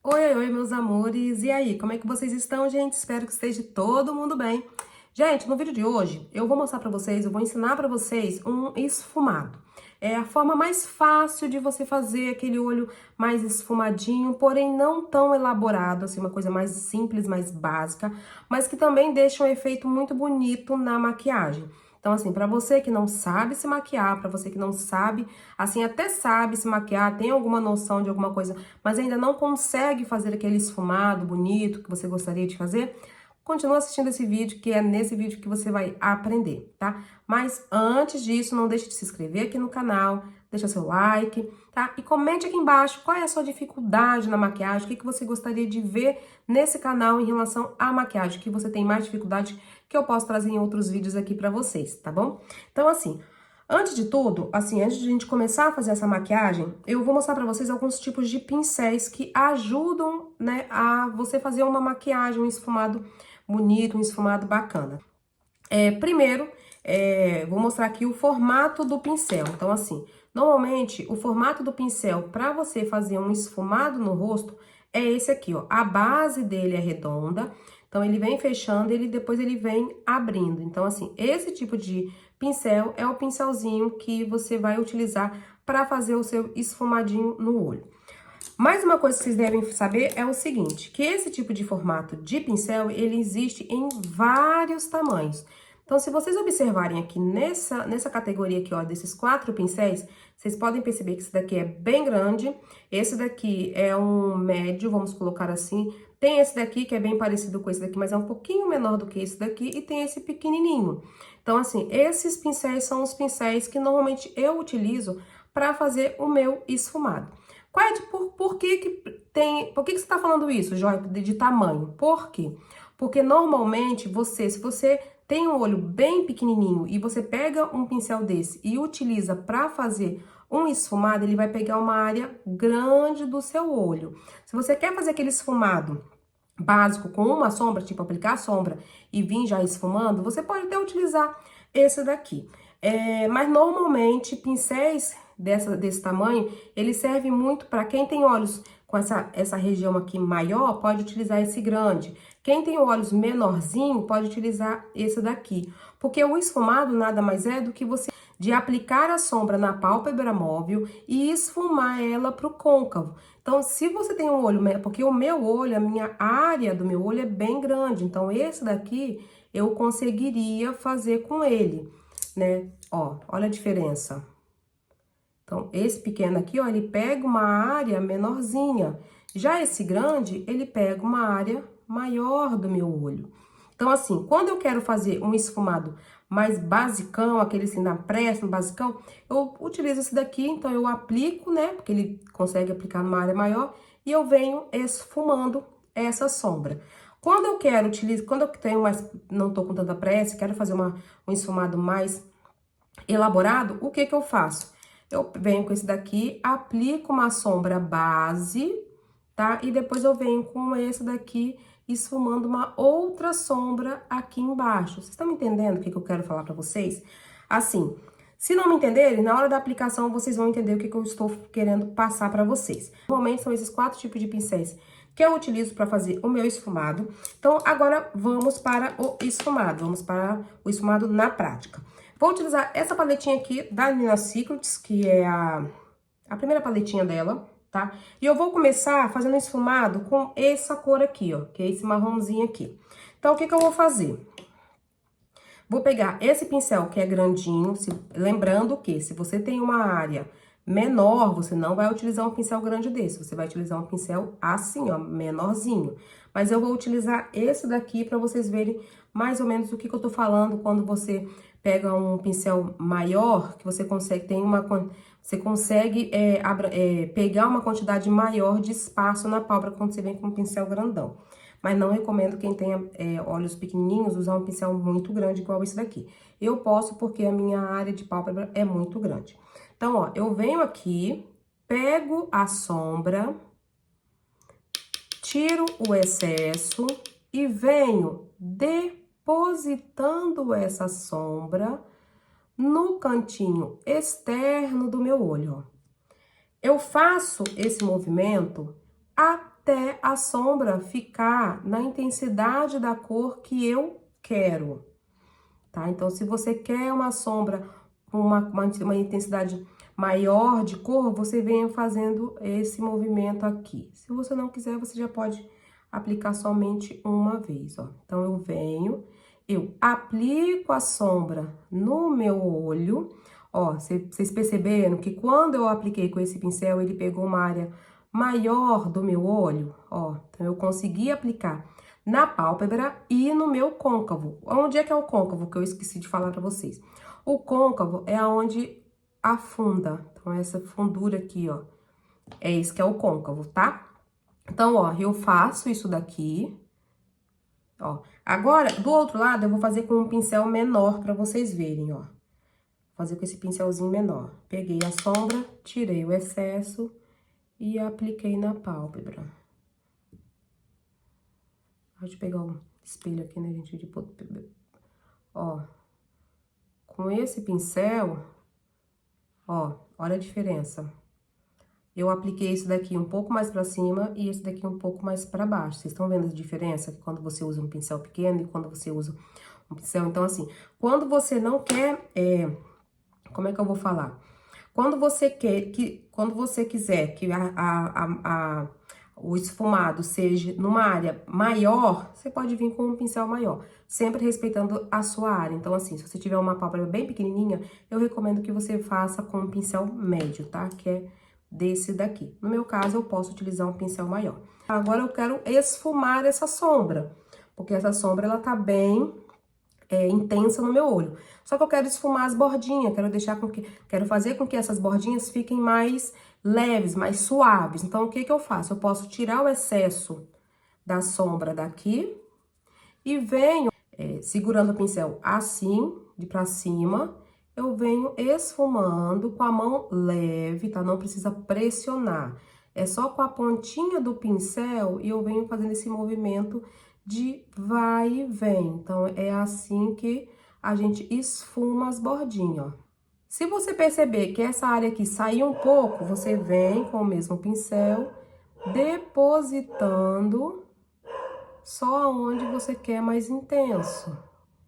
Oi, oi, meus amores. E aí, como é que vocês estão, gente? Espero que esteja todo mundo bem. Gente, no vídeo de hoje, eu vou mostrar pra vocês, eu vou ensinar pra vocês um esfumado. É a forma mais fácil de você fazer aquele olho mais esfumadinho, porém não tão elaborado, assim, uma coisa mais simples, mais básica, mas que também deixa um efeito muito bonito na maquiagem. Então, assim, pra você que não sabe se maquiar, pra você que não sabe, assim, até sabe se maquiar, tem alguma noção de alguma coisa, mas ainda não consegue fazer aquele esfumado bonito que você gostaria de fazer, continua assistindo esse vídeo, que é nesse vídeo que você vai aprender, tá? Mas antes disso, não deixe de se inscrever aqui no canal, deixa seu like, tá? E comente aqui embaixo qual é a sua dificuldade na maquiagem, o que você gostaria de ver nesse canal em relação à maquiagem, que você tem mais dificuldade, que eu posso trazer em outros vídeos aqui pra vocês, tá bom? Então, assim, antes de tudo, assim, antes de a gente começar a fazer essa maquiagem, eu vou mostrar pra vocês alguns tipos de pincéis que ajudam, né, a você fazer uma maquiagem, um esfumado bonito, um esfumado bacana. Primeiro, vou mostrar aqui o formato do pincel. Então, assim, normalmente, o formato do pincel para você fazer um esfumado no rosto é esse aqui, ó. A base dele é redonda, então ele vem fechando, depois ele vem abrindo. Então, assim, esse tipo de pincel é o pincelzinho que você vai utilizar para fazer o seu esfumadinho no olho. Mais uma coisa que vocês devem saber é o seguinte, que esse tipo de formato de pincel, ele existe em vários tamanhos. Então, se vocês observarem aqui nessa categoria aqui, ó, desses 4 pincéis, vocês podem perceber que esse daqui é bem grande, esse daqui é um médio, vamos colocar assim. Tem esse daqui que é bem parecido com esse daqui, mas é um pouquinho menor do que esse daqui, e tem esse pequenininho. Então, assim, esses pincéis são os pincéis que normalmente eu utilizo para fazer o meu esfumado. Por que você tá falando isso, Joia, de tamanho? Por quê? Porque normalmente se você tem um olho bem pequenininho e você pega um pincel desse e utiliza para fazer um esfumado, ele vai pegar uma área grande do seu olho. Se você quer fazer aquele esfumado básico com uma sombra, tipo aplicar a sombra e vir já esfumando, você pode até utilizar esse daqui. Mas normalmente pincéis desse tamanho, ele serve muito para quem tem olhos com essa região aqui maior, pode utilizar esse grande. Quem tem olhos menorzinho, pode utilizar esse daqui. Porque o esfumado nada mais é do que você de aplicar a sombra na pálpebra móvel e esfumar ela pro côncavo. Então, se você tem um olho, porque o meu olho, a minha área do meu olho é bem grande, então esse daqui eu conseguiria fazer com ele, né? Ó, olha a diferença. Então, esse pequeno aqui, ó, ele pega uma área menorzinha. Já esse grande, ele pega uma área maior do meu olho. Então, assim, quando eu quero fazer um esfumado mais basicão, aquele assim, na pressa, no basicão, eu utilizo esse daqui, então eu aplico, né, porque ele consegue aplicar numa área maior, e eu venho esfumando essa sombra. Quando eu quero utilizar, quando eu tenho mais, não tô com tanta pressa, quero fazer um esfumado mais elaborado, o que que eu faço? Eu venho com esse daqui, aplico uma sombra base, tá? E depois eu venho com esse daqui, esfumando uma outra sombra aqui embaixo. Vocês estão entendendo o que eu quero falar pra vocês? Assim, se não me entenderem, na hora da aplicação vocês vão entender o que eu estou querendo passar pra vocês. Normalmente são esses 4 tipos de pincéis que eu utilizo para fazer o meu esfumado. Então, agora vamos para o esfumado, vamos para o esfumado na prática. Vou utilizar essa paletinha aqui da Nina Secrets, que é a primeira paletinha dela, tá? E eu vou começar fazendo esfumado com essa cor aqui, ó, que é esse marronzinho aqui. Então, o que que eu vou fazer? Vou pegar esse pincel que é grandinho, lembrando que se você tem uma área menor, você não vai utilizar um pincel grande desse, você vai utilizar um pincel assim, ó, menorzinho. Mas eu vou utilizar esse daqui para vocês verem mais ou menos o que eu tô falando quando você pega um pincel maior, que você consegue, você consegue pegar uma quantidade maior de espaço na pálpebra quando você vem com um pincel grandão. Mas não recomendo quem tenha olhos pequenininhos usar um pincel muito grande igual esse daqui. Eu posso porque a minha área de pálpebra é muito grande. Então, ó, eu venho aqui, pego a sombra, tiro o excesso e venho depositando essa sombra no cantinho externo do meu olho, ó. Eu faço esse movimento até a sombra ficar na intensidade da cor que eu quero, tá? Então, se você quer uma sombra com uma intensidade maior de cor, você vem fazendo esse movimento aqui. Se você não quiser, você já pode aplicar somente uma vez, ó. Então, eu venho, eu aplico a sombra no meu olho. Ó, vocês perceberam que quando eu apliquei com esse pincel, ele pegou uma área maior do meu olho, ó. Então, eu consegui aplicar na pálpebra e no meu côncavo. Onde é que é o côncavo, que eu esqueci de falar pra vocês? O côncavo é aonde afunda. Então, essa fundura aqui, ó, é esse que é o côncavo, tá? Então, ó, eu faço isso daqui, ó. Agora, do outro lado, eu vou fazer com um pincel menor pra vocês verem, ó. Vou fazer com esse pincelzinho menor. Peguei a sombra, tirei o excesso e apliquei na pálpebra. Deixa eu pegar um espelho aqui, né, gente? Ó, com esse pincel, ó, olha a diferença. Eu apliquei esse daqui um pouco mais pra cima e esse daqui um pouco mais pra baixo. Vocês estão vendo a diferença? Quando você usa um pincel pequeno e quando você usa um pincel... Então, assim, quando você não quer... como é que eu vou falar? Quando você quiser que o esfumado seja numa área maior, você pode vir com um pincel maior, sempre respeitando a sua área. Então, assim, se você tiver uma pálpebra bem pequenininha, eu recomendo que você faça com um pincel médio, tá? Que é desse daqui. No meu caso, eu posso utilizar um pincel maior. Agora, eu quero esfumar essa sombra, porque essa sombra, ela tá bem intensa no meu olho. Só que eu quero esfumar as bordinhas, quero fazer com que essas bordinhas fiquem mais leves, mais suaves. Então, o que que eu faço? Eu posso tirar o excesso da sombra daqui e venho segurando o pincel assim, de pra cima, eu venho esfumando com a mão leve, tá? Não precisa pressionar. É só com a pontinha do pincel e eu venho fazendo esse movimento de vai e vem. Então, é assim que a gente esfuma as bordinhas, ó. Se você perceber que essa área aqui saiu um pouco, você vem com o mesmo pincel, depositando só onde você quer mais intenso,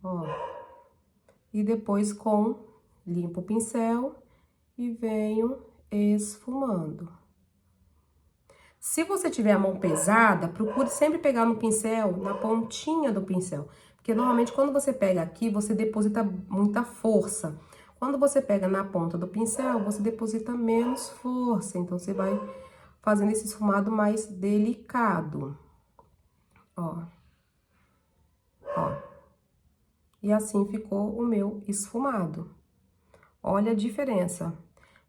ó. E depois limpo o pincel e venho esfumando. Se você tiver a mão pesada, procure sempre pegar no pincel, na pontinha do pincel. Porque normalmente quando você pega aqui, você deposita muita força. Quando você pega na ponta do pincel, você deposita menos força. Então, você vai fazendo esse esfumado mais delicado. Ó. Ó. E assim ficou o meu esfumado. Olha a diferença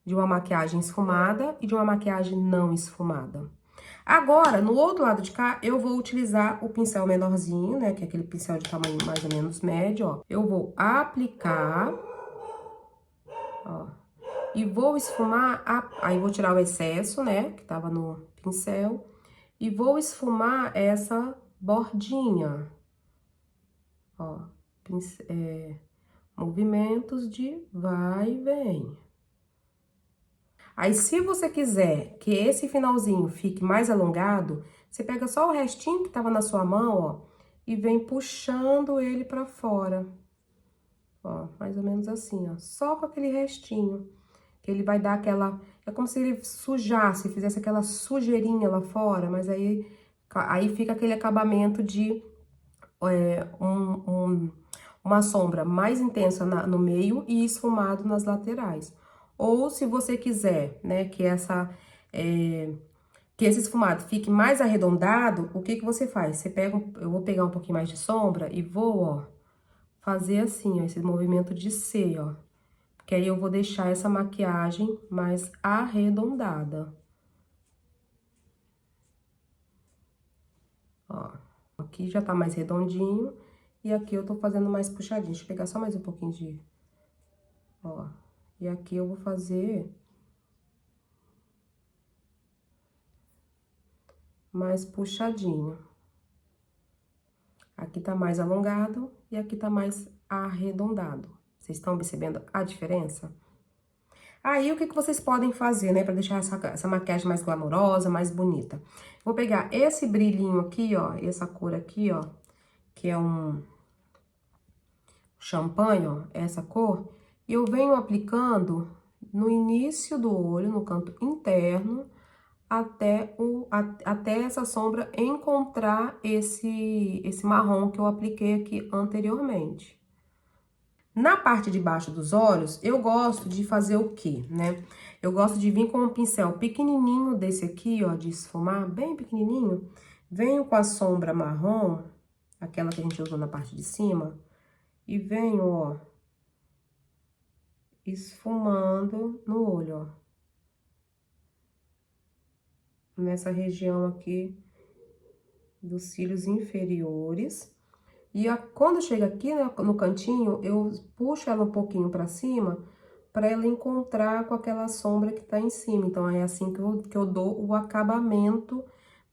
de uma maquiagem esfumada e de uma maquiagem não esfumada. Agora, no outro lado de cá, eu vou utilizar o pincel menorzinho, né? Que é aquele pincel de tamanho mais ou menos médio, ó. Eu vou aplicar, ó. E vou esfumar, aí vou tirar o excesso, né? Que tava no pincel. E vou esfumar essa bordinha, ó. Movimentos de vai e vem. Aí, se você quiser que esse finalzinho fique mais alongado, você pega só o restinho que tava na sua mão, ó, e vem puxando ele pra fora. Ó, mais ou menos assim, ó, só com aquele restinho. Que ele vai dar aquela... É como se ele sujasse, fizesse aquela sujeirinha lá fora, mas aí fica aquele acabamento de uma sombra mais intensa no meio e esfumado nas laterais. Ou se você quiser, né, que esse esfumado fique mais arredondado, o que que você faz? Eu vou pegar um pouquinho mais de sombra e vou, ó, fazer assim, ó, esse movimento de C, ó. Porque aí eu vou deixar essa maquiagem mais arredondada. Ó, aqui já tá mais redondinho e aqui eu tô fazendo mais puxadinho. Deixa eu pegar só mais um pouquinho de... Ó, e aqui eu vou fazer mais puxadinho. Aqui tá mais alongado e aqui tá mais arredondado. Vocês estão percebendo a diferença? Aí, o que vocês podem fazer, né, pra deixar essa maquiagem mais glamourosa, mais bonita? Vou pegar esse brilhinho aqui, ó, essa cor aqui, ó, que é um champanhe, ó, essa cor, e eu venho aplicando no início do olho, no canto interno, até essa sombra encontrar esse marrom que eu apliquei aqui anteriormente. Na parte de baixo dos olhos, eu gosto de fazer o quê, né? Eu gosto de vir com um pincel pequenininho desse aqui, ó, de esfumar, bem pequenininho. Venho com a sombra marrom, aquela que a gente usou na parte de cima, e venho, ó, esfumando no olho, ó. Nessa região aqui dos cílios inferiores. E quando chega aqui, né, no cantinho, eu puxo ela um pouquinho pra cima, pra ela encontrar com aquela sombra que tá em cima. Então, é assim que eu dou o acabamento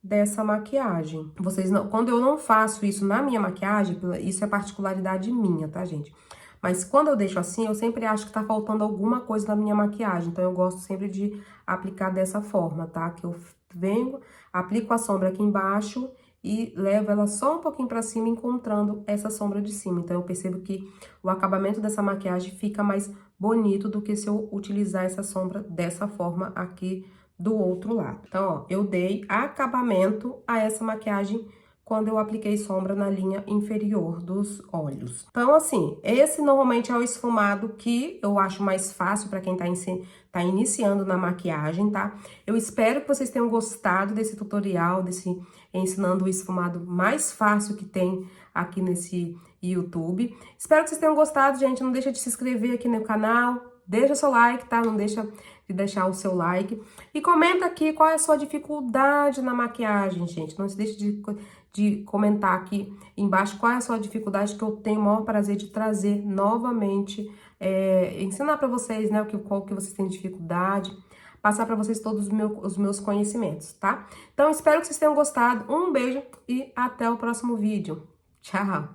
dessa maquiagem. Vocês não, quando eu não faço isso na minha maquiagem, isso é particularidade minha, tá, gente? Mas quando eu deixo assim, eu sempre acho que tá faltando alguma coisa na minha maquiagem. Então, eu gosto sempre de aplicar dessa forma, tá? Que eu venho, aplico a sombra aqui embaixo e levo ela só um pouquinho pra cima, encontrando essa sombra de cima. Então, eu percebo que o acabamento dessa maquiagem fica mais bonito do que se eu utilizar essa sombra dessa forma aqui do outro lado. Então, ó, eu dei acabamento a essa maquiagem quando eu apliquei sombra na linha inferior dos olhos. Então, assim, esse normalmente é o esfumado que eu acho mais fácil para quem tá iniciando na maquiagem, tá? Eu espero que vocês tenham gostado desse tutorial, desse ensinando o esfumado mais fácil que tem aqui nesse YouTube. Espero que vocês tenham gostado, gente. Não deixa de se inscrever aqui no canal, deixa seu like, tá? Não deixa de deixar o seu like. E comenta aqui qual é a sua dificuldade na maquiagem, gente. Não se deixe de comentar aqui embaixo qual é a sua dificuldade, que eu tenho o maior prazer de trazer novamente, ensinar pra vocês, né, qual que vocês têm dificuldade, passar pra vocês todos os meus conhecimentos, tá? Então, espero que vocês tenham gostado. Um beijo e até o próximo vídeo. Tchau!